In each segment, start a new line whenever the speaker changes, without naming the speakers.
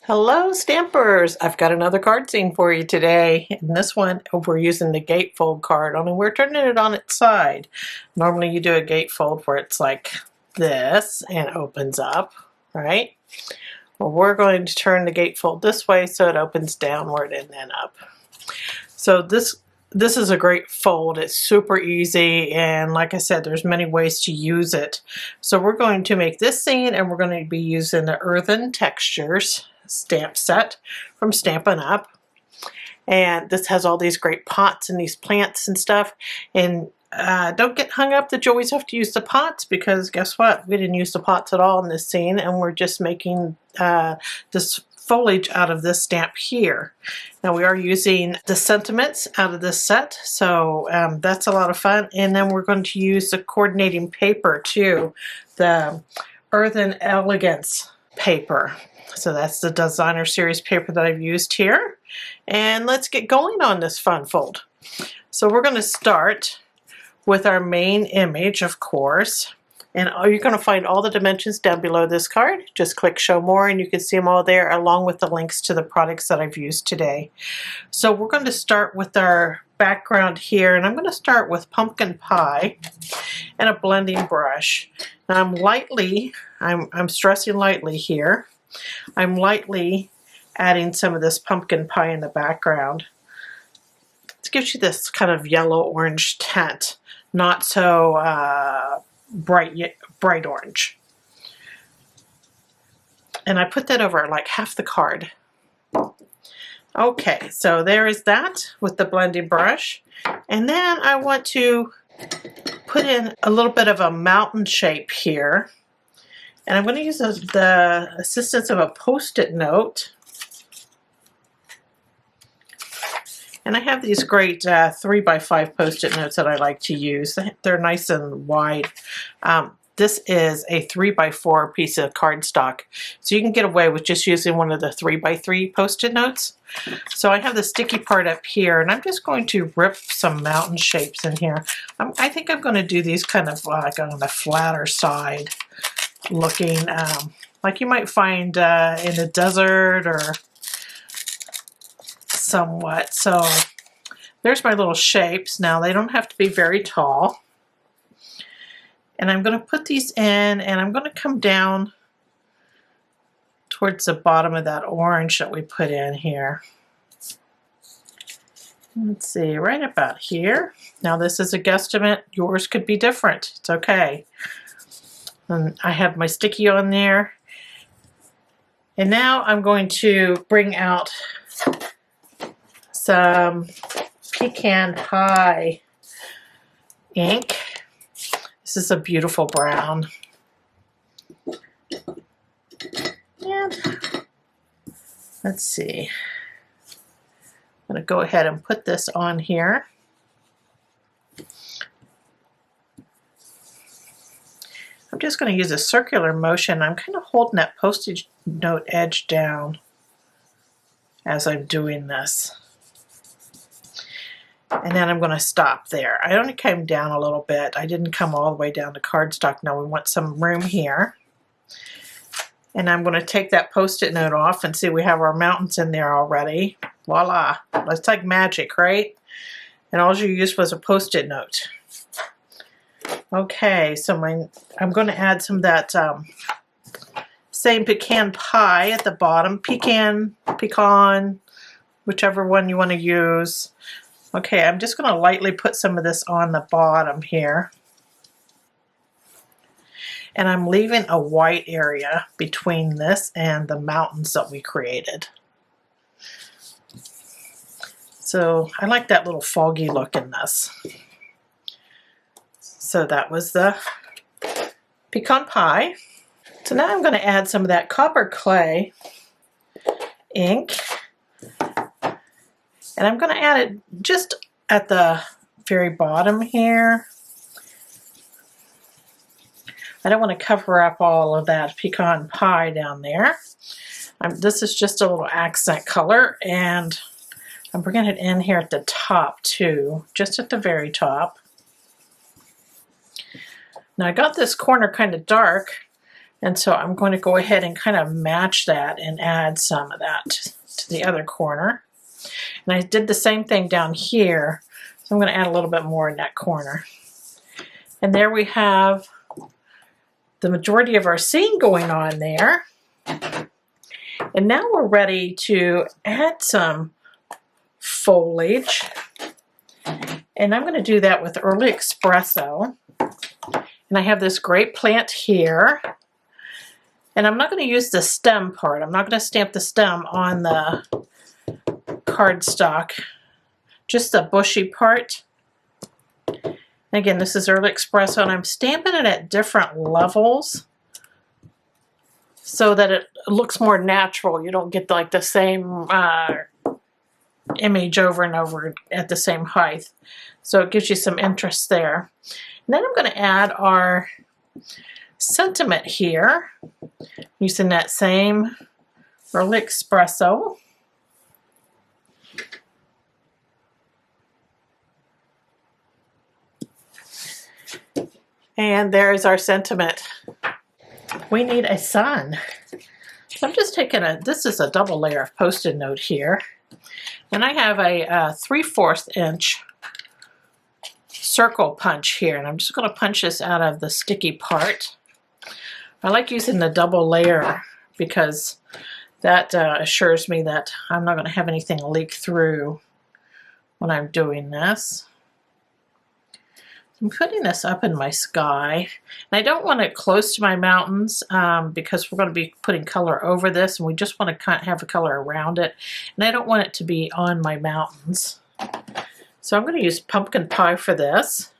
Hello Stampers! I've got another card scene for you today. In this one we're using the Gatefold card, only we're turning it on its side. Normally you do a Gatefold where it's like this and opens up, right? Well, we're going to turn the Gatefold this way so it opens downward and then up. So this is a great fold. It's super easy, and like I said, there's many ways to use it. So we're going to make this scene, and we're going to be using the Earthen Textures stamp set from Stampin Up. And this has all these great pots and these plants and stuff. And don't get hung up that you always have to use the pots, because guess what? We didn't use the pots at all in this scene, and we're just making this foliage out of this stamp here. Now we are using the sentiments out of this set, so that's a lot of fun. And then we're going to use the coordinating paper too, the Earthen Elegance paper. So that's the designer series paper that I've used here. And let's get going on this fun fold. So we're going to start with our main image, of course. And you're going to find all the dimensions down below this card. Just click show more and you can see them all there, along with the links to the products that I've used today. So we're going to start with our background here, and I'm going to start with pumpkin pie and a blending brush. Now I'm stressing lightly here. I'm lightly adding some of this pumpkin pie in the background. It gives you this kind of yellow-orange tint, not so bright orange. And I put that over like half the card. Okay, so there is that with the blending brush. And then I want to put in a little bit of a mountain shape here. And I'm going to use the assistance of a Post-it note. And I have these great 3x5 Post-it notes that I like to use. They're nice and wide. This is a 3x4 piece of cardstock. So you can get away with just using one of the 3x3 Post-it notes. So I have the sticky part up here, and I'm just going to rip some mountain shapes in here. I think I'm going to do these kind of like on the flatter side looking, like you might find in the desert or somewhat. So there's my little shapes. Now they don't have to be very tall. And I'm going to put these in, and I'm going to come down towards the bottom of that orange that we put in here. Let's see, right about here. Now this is a guesstimate. Yours could be different. It's okay. And I have my sticky on there. And now I'm going to bring out some pecan pie ink. This is a beautiful brown. And let's see. I'm going to go ahead and put this on here. I'm just going to use a circular motion. I'm kind of holding that Post-it note edge down as I'm doing this. And then I'm going to stop there. I only came down a little bit. I didn't come all the way down to cardstock. Now we want some room here. And I'm going to take that Post-it note off, and see we have our mountains in there already. Voila. That's like magic, right? And all you used was a Post-it note. Okay, so I'm going to add some of that same pecan pie at the bottom. Pecan, whichever one you want to use. Okay, I'm just going to lightly put some of this on the bottom here. And I'm leaving a white area between this and the mountains that we created. So I like that little foggy look in this. So that was the pecan pie. So now I'm going to add some of that copper clay ink. And I'm going to add it just at the very bottom here. I don't want to cover up all of that pecan pie down there. This is just a little accent color, and I'm bringing it in here at the top too, just at the very top. Now I got this corner kind of dark, and so I'm going to go ahead and kind of match that and add some of that to the other corner. And I did the same thing down here, so I'm going to add a little bit more in that corner. And there we have the majority of our scene going on there. And now we're ready to add some foliage. And I'm going to do that with Early Espresso. And I have this great plant here. And I'm not going to use the stem part. I'm not going to stamp the stem on the cardstock, just the bushy part. And again, this is Early Espresso, and I'm stamping it at different levels so that it looks more natural. You don't get like the same image over and over at the same height. So it gives you some interest there. And then I'm going to add our sentiment here using that same Early Espresso. And there's our sentiment. We need a sun. So I'm just taking this is a double layer of Post-it note here. And I have a 3/4 inch circle punch here. And I'm just going to punch this out of the sticky part. I like using the double layer because that assures me that I'm not going to have anything leak through when I'm doing this. I'm putting this up in my sky. And I don't want it close to my mountains because we're going to be putting color over this, and we just want to kind of have a color around it. And I don't want it to be on my mountains. So I'm going to use pumpkin pie for this.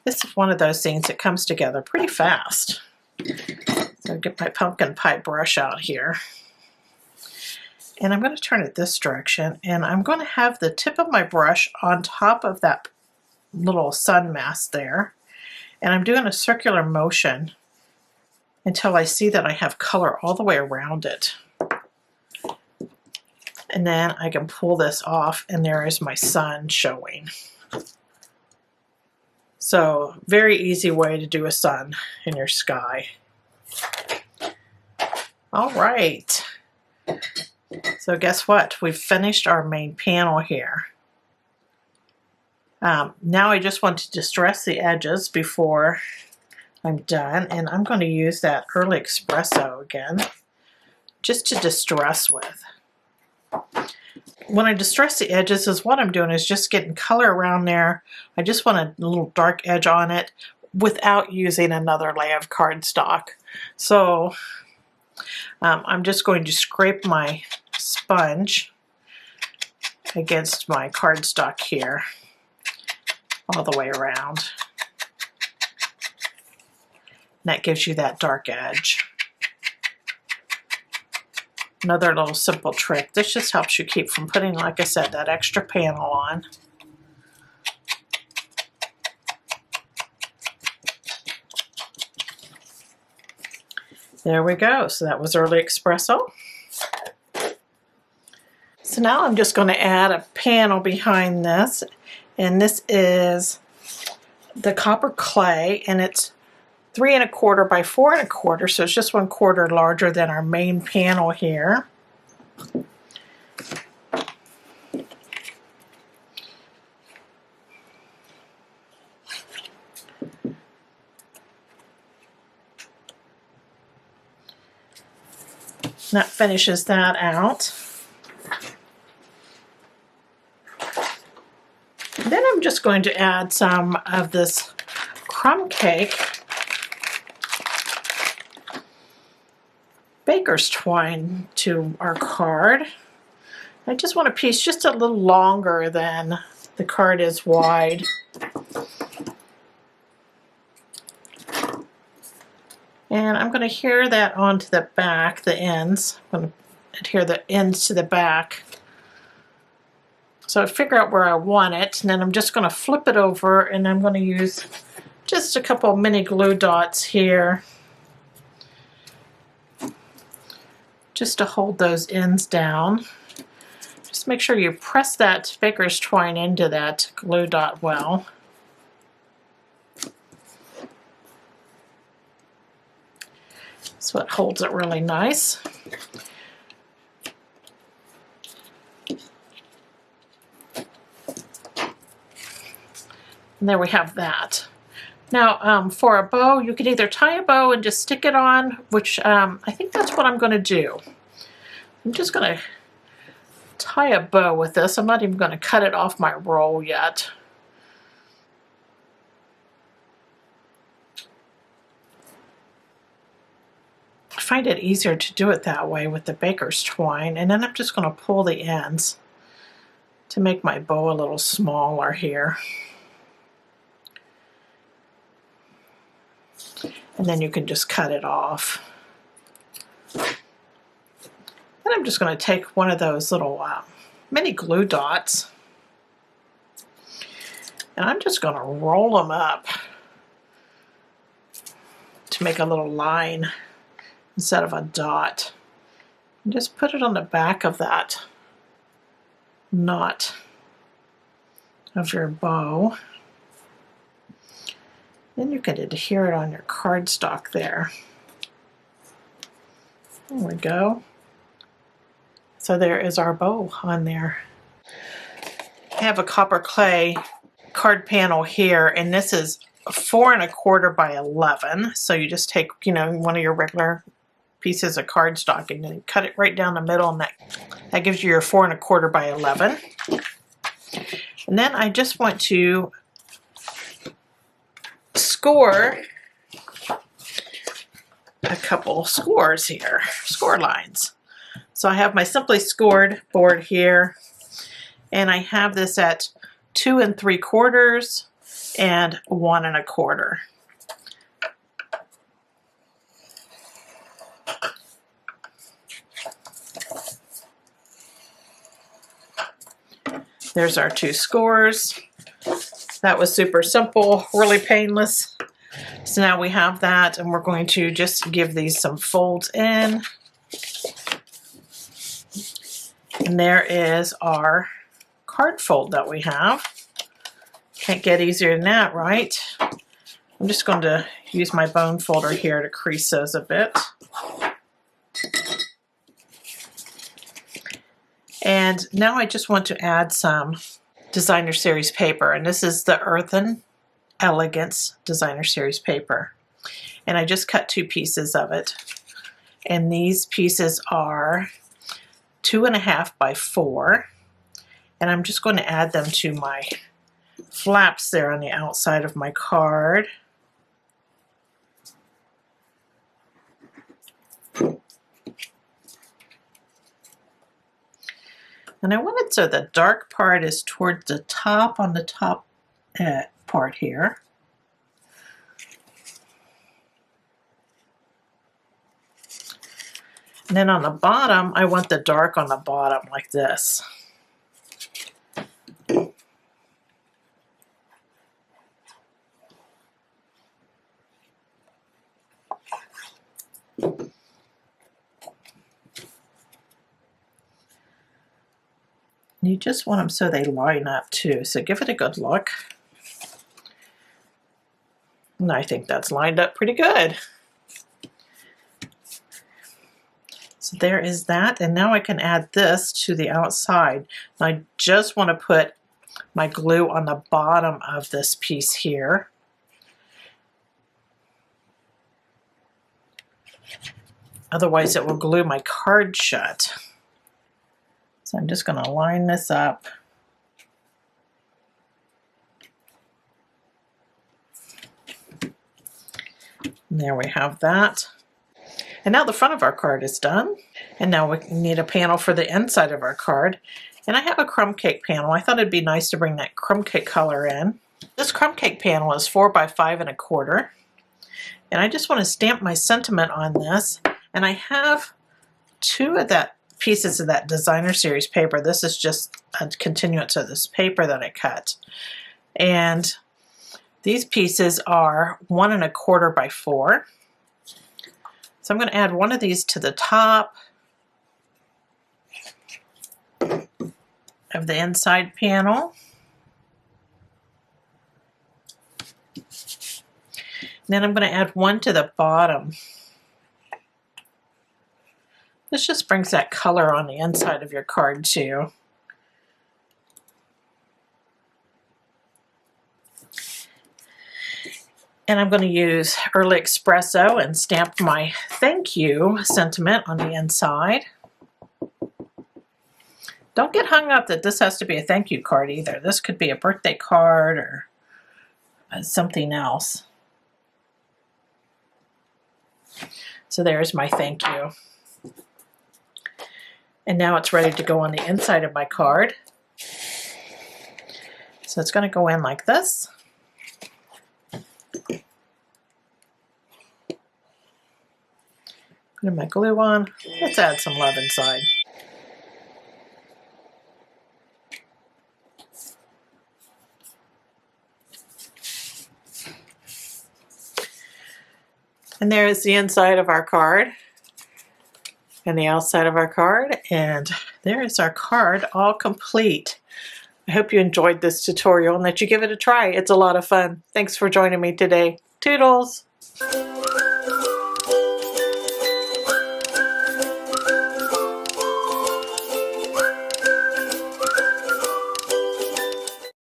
This is one of those things that comes together pretty fast. So I'll get my pumpkin pie brush out here. And I'm going to turn it this direction, and I'm going to have the tip of my brush on top of that little sun mask there. And I'm doing a circular motion until I see that I have color all the way around it. And then I can pull this off, and there is my sun showing. So, very easy way to do a sun in your sky. All right. So guess what? We've finished our main panel here. Now I just want to distress the edges before I'm done, and I'm going to use that Early Espresso again, just to distress with. When I distress the edges, is what I'm doing is just getting color around there. I just want a little dark edge on it without using another layer of cardstock. So I'm just going to scrape my sponge against my cardstock here all the way around. And that gives you that dark edge. Another little simple trick. This just helps you keep from putting, like I said, that extra panel on. There we go. So that was Early Espresso. So now I'm just going to add a panel behind this, and this is the copper clay, and it's 3 1/4 by 4 1/4, so it's just 1/4 larger than our main panel here. That finishes that out. Then I'm just going to add some of this Crumb Cake baker's twine to our card. I just want a piece just a little longer than the card is wide. And I'm going to adhere that onto the back, the ends. I'm going to adhere the ends to the back. So I figure out where I want it, and then I'm just going to flip it over, and I'm going to use just a couple mini glue dots here just to hold those ends down. Just make sure you press that baker's twine into that glue dot well. So it holds it really nice. And there we have that. Now for a bow, you could either tie a bow and just stick it on, which I think that's what I'm going to do. I'm just going to tie a bow with this. I'm not even going to cut it off my roll yet. I find it easier to do it that way with the baker's twine, and then I'm just going to pull the ends to make my bow a little smaller here. And then you can just cut it off. And I'm just going to take one of those little mini glue dots, and I'm just going to roll them up to make a little line instead of a dot. And just put it on the back of that knot of your bow. Then you can adhere it on your cardstock there. There we go. So there is our bow on there. I have a copper clay card panel here, and this is 4 1/4 by 11. So you just take, you know, one of your regular pieces of cardstock and then cut it right down the middle, and that gives you your 4 1/4 by 11. And then I just want to score a couple scores here, score lines. So I have my simply scored board here, and I have this at 2 3/4 and 1 1/4. There's our 2 scores. That was super simple, really painless. So now we have that, and we're going to just give these some folds in. And there is our card fold that we have. Can't get easier than that, right? I'm just going to use my bone folder here to crease those a bit. And now I just want to add some designer series paper, and this is the Earthen Elegance designer series paper. And I just cut 2 pieces of it. And these pieces are 2 1/2 by 4. And I'm just going to add them to my flaps there on the outside of my card. And I want it so the dark part is towards the top on the top part here. And then on the bottom, I want the dark on the bottom like this. You just want them so they line up too, so give it a good look. And I think that's lined up pretty good. So there is that, and now I can add this to the outside. And I just want to put my glue on the bottom of this piece here. Otherwise it will glue my card shut. So I'm just going to line this up. And there we have that. And now the front of our card is done. And now we need a panel for the inside of our card. And I have a crumb cake panel. I thought it'd be nice to bring that crumb cake color in. This crumb cake panel is 4 by 5 1/4. And I just want to stamp my sentiment on this. And I have 2 of that pieces of that designer series paper. This is just a continuance of this paper that I cut. And these pieces are 1 1/4 by 4. So I'm going to add one of these to the top. of the inside panel. Then I'm going to add one to the bottom. This just brings that color on the inside of your card too. And I'm going to use Early Espresso and stamp my thank you sentiment on the inside. Don't get hung up that this has to be a thank you card either. This could be a birthday card or something else. So there's my thank you. And now it's ready to go on the inside of my card. So it's going to go in like this. Put my glue on. Let's add some love inside. And there is the inside of our card and the outside of our card, and there is our card all complete. I hope you enjoyed this tutorial and that you give it a try. It's a lot of fun. Thanks for joining me today. Toodles!